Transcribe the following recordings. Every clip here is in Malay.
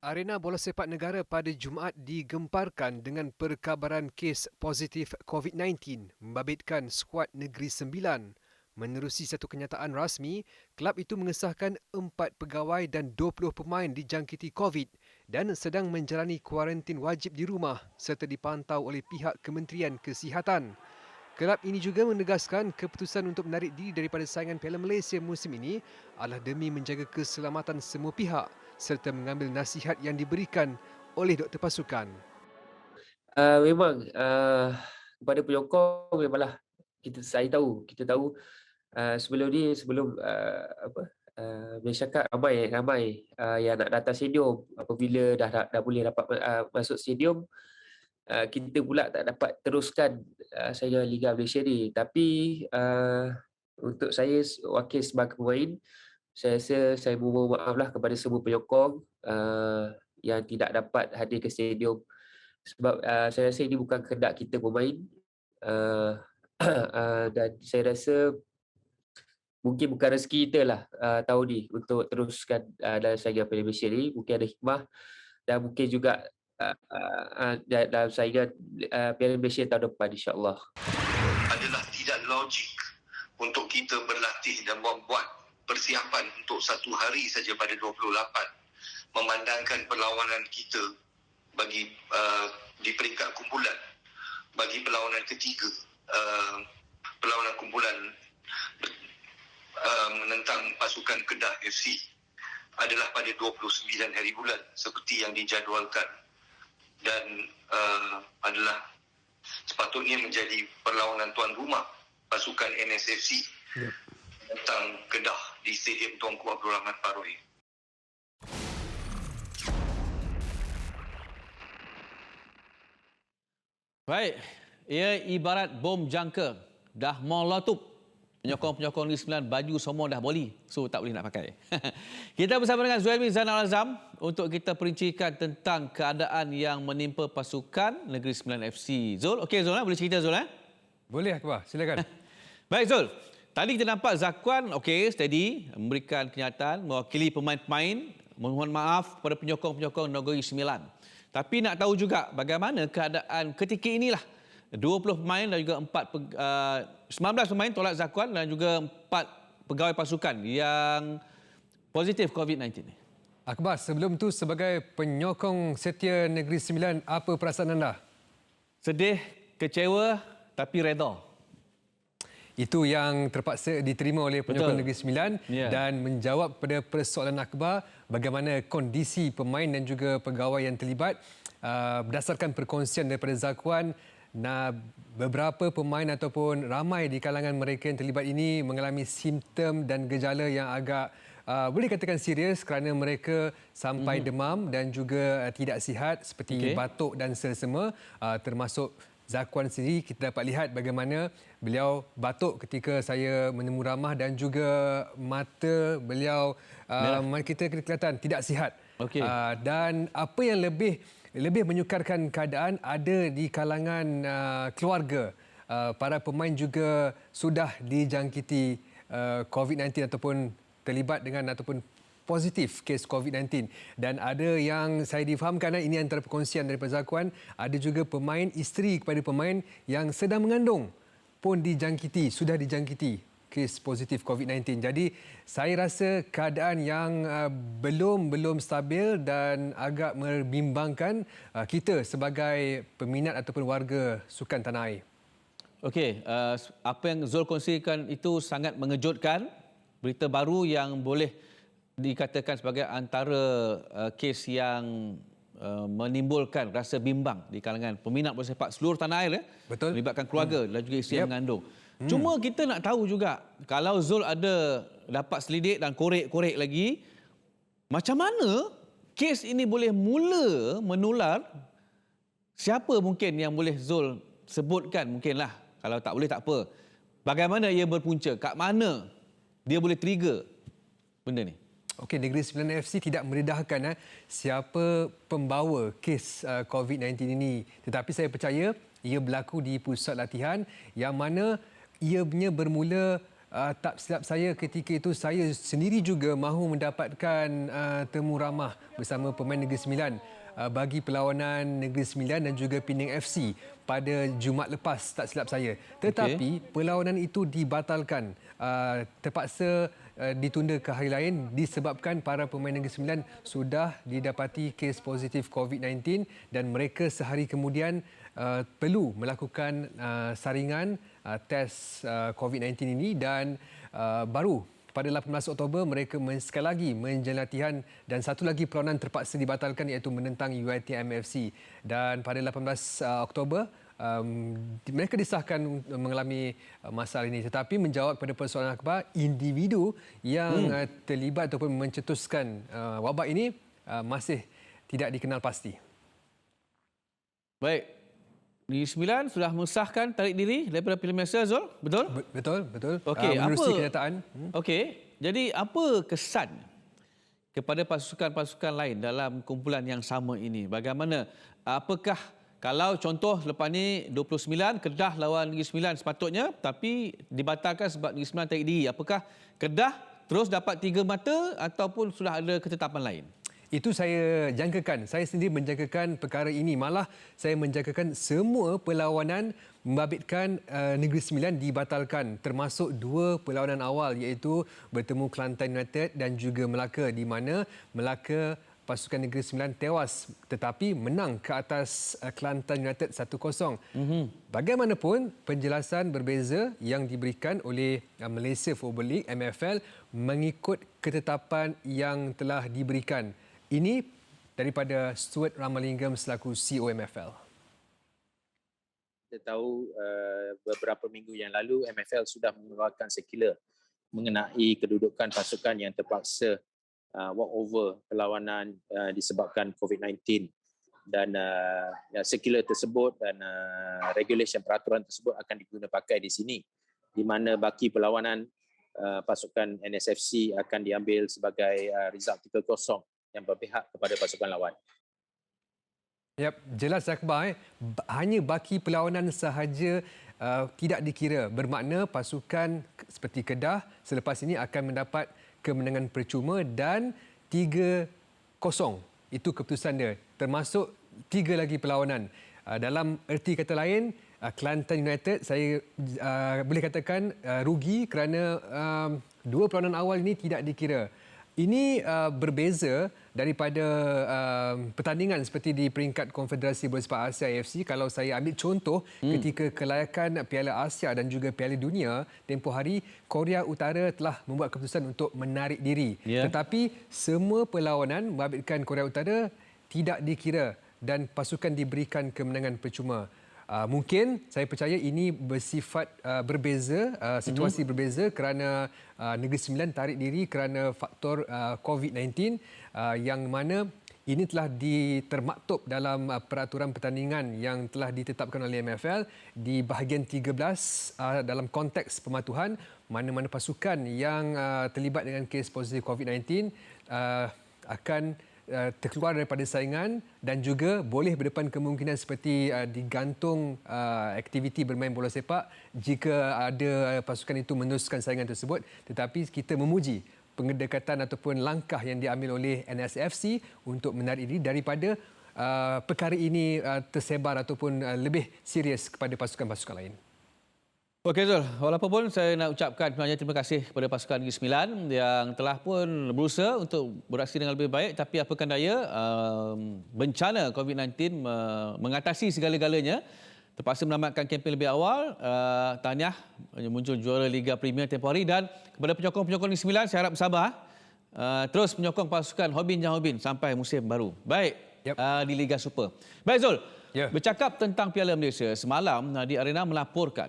Arena bola sepak negara pada Jumaat digemparkan dengan perkabaran kes positif COVID-19 membabitkan skuad Negeri Sembilan. Menerusi satu kenyataan rasmi, kelab itu mengesahkan 4 pegawai dan 20 pemain dijangkiti COVID dan sedang menjalani kuarantin wajib di rumah serta dipantau oleh pihak Kementerian Kesihatan. Kelab ini juga menegaskan keputusan untuk menarik diri daripada saingan Piala Malaysia musim ini adalah demi menjaga keselamatan semua pihak serta mengambil nasihat yang diberikan oleh doktor pasukan. Memang kepada penyokong memanglah kita tahu sebelum Malaysia Cup ramai yang nak datang stadium. Apabila dah boleh dapat masuk stadium, kita pula tak dapat teruskan saingan Liga Malaysia ni. Tapi untuk saya wakil sebagai pemain, saya rasa saya mohon maaflah kepada semua penyokong yang tidak dapat hadir ke stadium. Sebab saya rasa ini bukan kehendak kita pemain, uh, dan saya rasa mungkin bukan rezeki kita lah tahun ni untuk teruskan dalam saingan Piala Malaysia ni. Mungkin ada hikmah dan mungkin juga dalam saingan Piala Malaysia tahun depan, insyaAllah. Adalah tidak logik untuk kita berlatih dan membuat persiapan untuk satu hari saja pada 28, memandangkan perlawanan kita bagi di peringkat kumpulan, bagi perlawanan ketiga, perlawanan kumpulan menentang pasukan Kedah FC adalah pada 29 hari bulan seperti yang dijadualkan, dan adalah sepatutnya menjadi perlawanan tuan rumah pasukan NSFC tentang Kedah di Stadium Tunku Abdul Rahman Paroi. Baik, ia ibarat bom jangka. Dah meletup. Penyokong-penyokong Negeri Sembilan baju semua dah boli. So, tak boleh nak pakai. Kita bersama dengan Zuhaimi Zainal Azam untuk kita perincikan tentang keadaan yang menimpa pasukan Negeri Sembilan FC. Zul, okey Zul, boleh cerita Zul? Boleh Akbar, silakan. Baik Zul, tadi kita nampak Zakwan okey, steady, memberikan kenyataan mewakili pemain-pemain, mohon maaf kepada penyokong-penyokong Negeri Sembilan. Tapi nak tahu juga bagaimana keadaan ketika inilah 20 pemain dan juga 19 pemain tolak Zakwan dan juga 4 pegawai pasukan yang positif COVID-19 ni. Akbar, sebelum tu sebagai penyokong setia Negeri Sembilan, apa perasaan anda? Sedih, kecewa tapi redha. Itu yang terpaksa diterima oleh penyokong Betul. Negeri Sembilan dan menjawab pada persoalan Akbar bagaimana kondisi pemain dan juga pegawai yang terlibat. Berdasarkan perkongsian daripada Zakwan, beberapa pemain ataupun ramai di kalangan mereka yang terlibat ini mengalami simptom dan gejala yang agak boleh katakan serius kerana mereka sampai demam dan juga tidak sihat seperti batuk dan selsema, termasuk Zakwan sendiri. Kita dapat lihat bagaimana beliau batuk ketika saya menemu ramah dan juga mata beliau kita kelihatan tidak sihat. Dan apa yang lebih menyukarkan keadaan ada di kalangan keluarga. Para pemain juga sudah dijangkiti COVID-19 ataupun terlibat dengan ataupun positif kes COVID-19. Dan ada yang saya difahamkan, ini antara perkongsian daripada Zakwan, ada juga pemain, isteri kepada pemain yang sedang mengandung pun sudah dijangkiti kes positif COVID-19. Jadi saya rasa keadaan yang belum stabil dan agak membimbangkan kita sebagai peminat ataupun warga sukan tanah air. Okey, apa yang Zul kongsikan itu sangat mengejutkan. Berita baru yang boleh dikatakan sebagai antara kes yang menimbulkan rasa bimbang di kalangan peminat bola sepak seluruh tanah air. Betul. Melibatkan keluarga dan juga isteri yang mengandung. Cuma kita nak tahu juga, kalau Zul ada dapat selidik dan korek-korek lagi, macam mana kes ini boleh mula menular? Siapa mungkin yang boleh Zul sebutkan mungkinlah? Kalau tak boleh tak apa. Bagaimana ia berpunca? Kat mana dia boleh trigger benda ni? Okey, Negeri Sembilan FC tidak mendedahkan siapa pembawa kes COVID-19 ini. Tetapi saya percaya ia berlaku di pusat latihan yang mana ianya bermula tak silap saya ketika itu saya sendiri juga mahu mendapatkan temu ramah bersama pemain Negeri Sembilan bagi perlawanan Negeri Sembilan dan juga Penang FC pada Jumaat lepas, tak silap saya. Tetapi perlawanan itu dibatalkan, terpaksa ditunda ke hari lain disebabkan para pemain Negeri Sembilan sudah didapati kes positif COVID-19 dan mereka sehari kemudian perlu melakukan saringan tes COVID-19 ini dan baru pada 18 Oktober mereka sekali lagi menjalani latihan dan satu lagi perlawanan terpaksa dibatalkan iaitu menentang UiTM FC dan pada 18 Oktober mereka disahkan mengalami masalah ini tetapi menjawab kepada persoalan akhbar individu yang terlibat ataupun mencetuskan wabak ini masih tidak dikenal pasti. Baik. Negeri Sembilan sudah mensahkan tarik diri daripada Pilihan Malaysia, Zul, betul? Betul. Okey, menerusi kenyataan. Okey, jadi apa kesan kepada pasukan-pasukan lain dalam kumpulan yang sama ini? Bagaimana? Apakah kalau contoh lepas ni 29 Kedah lawan Negeri Sembilan sepatutnya tapi dibatalkan sebab Negeri Sembilan tarik diri. Apakah Kedah terus dapat 3 mata ataupun sudah ada ketetapan lain? Itu saya jangkakan. Saya sendiri menjangkakan perkara ini. Malah saya menjangkakan semua perlawanan membabitkan Negeri Sembilan dibatalkan. Termasuk 2 perlawanan awal iaitu bertemu Kelantan United dan juga Melaka di mana Melaka pasukan Negeri Sembilan tewas tetapi menang ke atas Kelantan United 1-0. Bagaimanapun penjelasan berbeza yang diberikan oleh Malaysia Football League MFL mengikut ketetapan yang telah diberikan. Ini daripada Stuart Ramalingam selaku CEO MFL. Kita tahu beberapa minggu yang lalu MFL sudah mengeluarkan sirkular mengenai kedudukan pasukan yang terpaksa walkover perlawanan disebabkan COVID-19 dan sirkular tersebut dan regulation peraturan tersebut akan diguna pakai di sini di mana baki perlawanan pasukan NSFC akan diambil sebagai result 3-0 yang berpihak kepada pasukan lawan. Yap, jelas Akbar. Hanya baki perlawanan sahaja tidak dikira. Bermakna pasukan seperti Kedah selepas ini akan mendapat kemenangan percuma dan 3-0. Itu keputusan dia. Termasuk 3 lagi perlawanan. Dalam erti kata lain, Kelantan United saya boleh katakan rugi kerana 2 perlawanan awal ini tidak dikira. Ini berbeza daripada pertandingan seperti di peringkat Konfederasi Bola Sepak Asia AFC. Kalau saya ambil contoh ketika kelayakan Piala Asia dan juga Piala Dunia tempoh hari, Korea Utara telah membuat keputusan untuk menarik diri. Tetapi semua perlawanan membabitkan Korea Utara tidak dikira dan pasukan diberikan kemenangan percuma. Mungkin saya percaya ini bersifat berbeza, situasi berbeza kerana Negeri Sembilan tarik diri kerana faktor COVID-19 yang mana ini telah ditermaktub dalam peraturan pertandingan yang telah ditetapkan oleh MFL di bahagian 13 dalam konteks pematuhan mana-mana pasukan yang terlibat dengan kes positif COVID-19 akan terkeluar daripada saingan dan juga boleh berdepan kemungkinan seperti digantung aktiviti bermain bola sepak jika ada pasukan itu meneruskan saingan tersebut. Tetapi kita memuji pendekatan ataupun langkah yang diambil oleh NSFC untuk menarik diri daripada perkara ini tersebar ataupun lebih serius kepada pasukan-pasukan lain. Okey Zul, walaupun pun saya nak ucapkan sebenarnya terima kasih kepada pasukan Negeri Sembilan yang telah pun berusaha untuk beraksi dengan lebih baik tapi apakan daya bencana COVID-19 mengatasi segala-galanya terpaksa menamatkan kempen lebih awal. Tahniah muncul juara Liga Premier tempoh hari dan kepada penyokong-penyokong Negeri Sembilan saya harap bersabar terus menyokong pasukan Hobin Jang Hobin sampai musim baru. Baik, di Liga Super. Baik Zul. Bercakap tentang Piala Malaysia, semalam di Arena melaporkan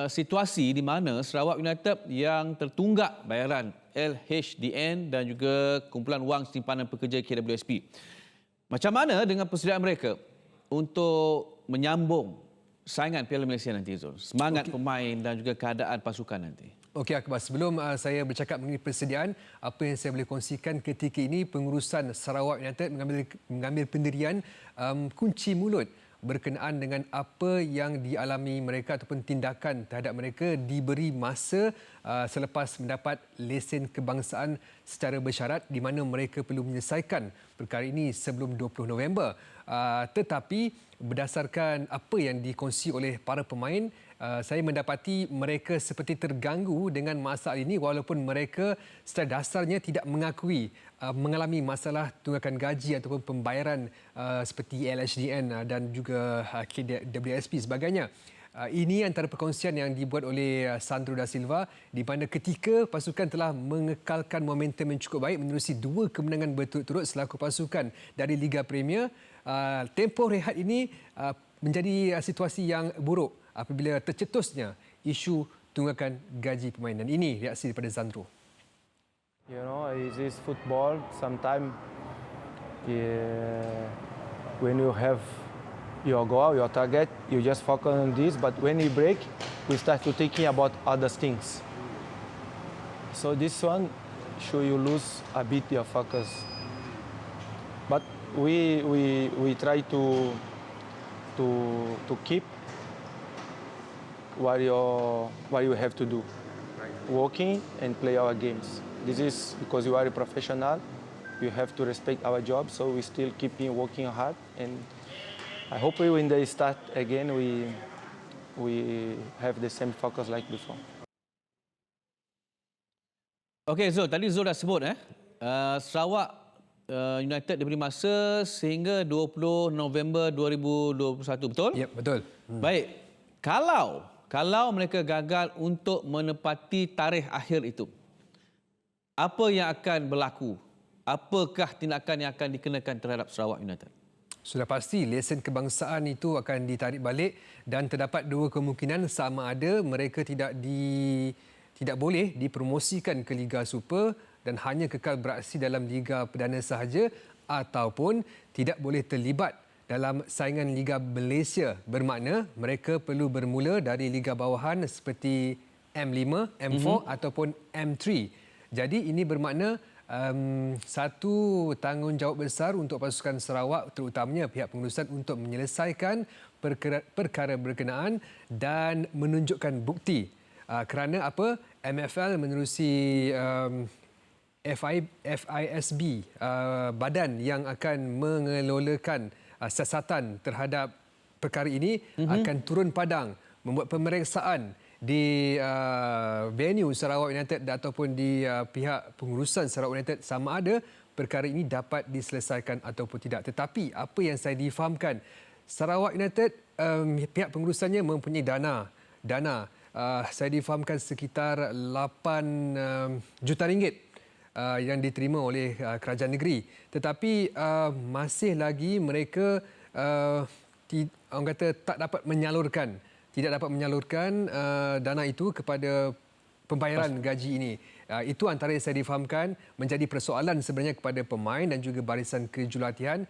situasi di mana Sarawak United yang tertunggak bayaran LHDN dan juga kumpulan wang simpanan pekerja KWSP. Macam mana dengan persediaan mereka untuk menyambung saingan Piala Malaysia nanti, Zul? Semangat pemain dan juga keadaan pasukan nanti. Okey Akbar, sebelum saya bercakap mengenai persediaan, apa yang saya boleh kongsikan ketika ini pengurusan Sarawak United mengambil pendirian kunci mulut berkenaan dengan apa yang dialami mereka ataupun tindakan terhadap mereka diberi masa selepas mendapat lesen kebangsaan secara bersyarat di mana mereka perlu menyelesaikan perkara ini sebelum 20 November. Tetapi berdasarkan apa yang dikongsi oleh para pemain, saya mendapati mereka seperti terganggu dengan masalah ini walaupun mereka secara dasarnya tidak mengakui mengalami masalah tunggakan gaji ataupun pembayaran seperti LHDN dan juga KWSP sebagainya. Ini antara perkongsian yang dibuat oleh Sandro da Silva di mana ketika pasukan telah mengekalkan momentum yang cukup baik menerusi 2 kemenangan berturut-turut selaku pasukan dari Liga Premier, tempoh rehat ini menjadi situasi yang buruk apabila tercetusnya isu tunggakan gaji pemain. Dan ini reaksi daripada Sandro. You know, it is football. Sometimes when you have your goal, your target, you just focus on this. But when you break, we start to thinking about other things. So this one, sure you lose a bit your focus. But we try to keep what you have to do, working and play our games. This is because you are a professional. You have to respect our job. So we still keeping working hard, and I hope when they start again, we have the same focus like before. Okey Zul, tadi Zul dah sebut Sarawak United diberi masa sehingga 20 November 2021, betul? Ya, betul. Baik. Kalau mereka gagal untuk menepati tarikh akhir itu, apa yang akan berlaku? Apakah tindakan yang akan dikenakan terhadap Sarawak United? Sudah pasti lesen kebangsaan itu akan ditarik balik dan terdapat 2 kemungkinan, sama ada mereka tidak boleh dipromosikan ke Liga Super dan hanya kekal beraksi dalam Liga Perdana sahaja, ataupun tidak boleh terlibat dalam saingan Liga Malaysia, bermakna mereka perlu bermula dari liga bawahan seperti M5, M4 ataupun M3. Jadi ini bermakna satu tanggungjawab besar untuk pasukan Sarawak, terutamanya pihak pengurusan, untuk menyelesaikan perkara berkenaan dan menunjukkan bukti. Kerana apa? MFL menerusi FISB, badan yang akan mengelolakan siasatan terhadap perkara ini, akan turun padang membuat pemeriksaan di venue Sarawak United ataupun di pihak pengurusan Sarawak United sama ada perkara ini dapat diselesaikan ataupun tidak. Tetapi apa yang saya difahamkan, Sarawak United pihak pengurusannya mempunyai dana. Saya difahamkan sekitar 8 juta ringgit yang diterima oleh kerajaan negeri. Tetapi masih lagi mereka orang kata tidak dapat menyalurkan dana itu kepada pembayaran gaji ini. Itu antara yang saya difahamkan menjadi persoalan sebenarnya kepada pemain dan juga barisan kejurulatihan,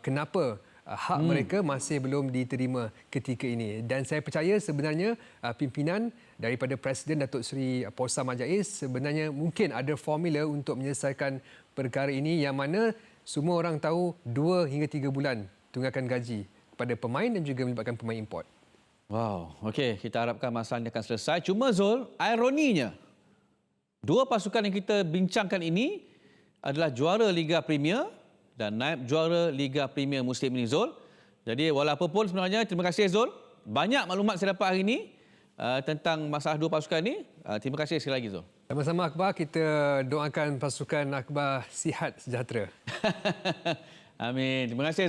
kenapa hak mereka masih belum diterima ketika ini. Dan saya percaya sebenarnya pimpinan daripada Presiden Datuk Seri Posa Majais sebenarnya mungkin ada formula untuk menyelesaikan perkara ini, yang mana semua orang tahu 2 hingga 3 bulan tunggakan gaji kepada pemain dan juga melibatkan pemain import. Wow, okey, kita harapkan masalah ini akan selesai. Cuma Zul, ironinya, 2 pasukan yang kita bincangkan ini adalah juara Liga Premier dan naib juara Liga Premier musim ini, Zul. Jadi walaupun pun sebenarnya, terima kasih Zul. Banyak maklumat saya dapat hari ini tentang masalah 2 pasukan ini. Terima kasih sekali lagi, Zul. Sama-sama Akbar, kita doakan pasukan Akbar sihat sejahtera. Amin. Terima kasih.